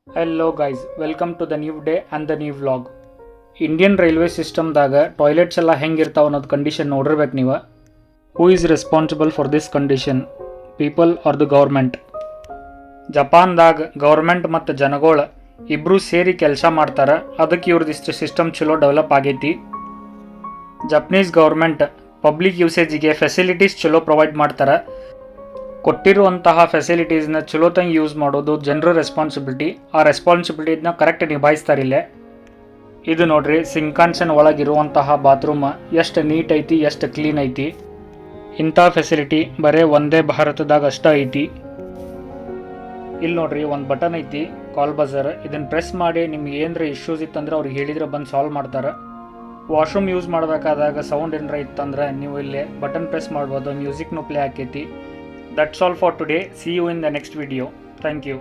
Hello guys, welcome to the new day and the new vlog. Indian railway ಸಿಸ್ಟಮ್ದಾಗ toilets ಎಲ್ಲ ಹೆಂಗಿರ್ತಾವ ಅನ್ನೋದು condition ನೋಡಿರ್ಬೇಕು ನೀವು. Who is responsible for this condition, people are the government? ಜಪಾನ್ದಾಗ government ಮತ್ತು ಜನಗಳು ಇಬ್ಬರೂ ಸೇರಿ ಕೆಲಸ ಮಾಡ್ತಾರೆ, ಅದಕ್ಕೆ ಇವ್ರದಿಷ್ಟು ಸಿಸ್ಟಮ್ ಚಲೋ ಡೆವಲಪ್ ಆಗೈತಿ. ಜಪನೀಸ್ ಗೌರ್ಮೆಂಟ್ ಪಬ್ಲಿಕ್ ಯೂಸೇಜಿಗೆ ಫೆಸಿಲಿಟೀಸ್ ಚಲೋ ಪ್ರೊವೈಡ್ ಮಾಡ್ತಾರೆ. ಕೊಟ್ಟಿರುವಂತಹ ಫೆಸಿಲಿಟೀಸ್ನ ಚಲೋತಂಗೆ ಯೂಸ್ ಮಾಡೋದು ಜನರ ರೆಸ್ಪಾನ್ಸಿಬಿಲಿಟಿ. ಆ ರೆಸ್ಪಾನ್ಸಿಬಿಲಿಟಿನ ಕರೆಕ್ಟ್ ನಿಭಾಯಿಸ್ತಾರಿಲ್ಲೇ. ಇದು ನೋಡ್ರಿ, ಸಿಂಕಾನ್ಸನ್ ಒಳಗಿರುವಂತಹ ಬಾತ್ರೂಮ್ ಎಷ್ಟು ನೀಟ್ ಐತಿ, ಎಷ್ಟು ಕ್ಲೀನ್ ಐತಿ. ಇಂಥ ಫೆಸಿಲಿಟಿ ಬರೀ ಒಂದೇ ಭಾರತದಾಗ ಅಷ್ಟ ಐತಿ. ಇಲ್ಲಿ ನೋಡ್ರಿ, ಒಂದು ಬಟನ್ ಐತಿ, ಕಾಲ್ ಬಜರ್. ಇದನ್ನು ಪ್ರೆಸ್ ಮಾಡಿ ನಿಮ್ಗೆ ಏನರ ಇಶ್ಯೂಸ್ ಇತ್ತಂದ್ರೆ ಅವ್ರಿಗೆ ಹೇಳಿದ್ರೆ ಬಂದು ಸಾಲ್ವ್ ಮಾಡ್ತಾರೆ. ವಾಶ್ರೂಮ್ ಯೂಸ್ ಮಾಡಬೇಕಾದಾಗ ಸೌಂಡ್ ಏನರ ಇತ್ತಂದ್ರೆ ನೀವು ಇಲ್ಲಿ ಬಟನ್ ಪ್ರೆಸ್ ಮಾಡ್ಬೋದು, ಮ್ಯೂಸಿಕ್ನು ಪ್ಲೇ ಆಕೈತಿ. That's all for today. See you in the next video. Thank you.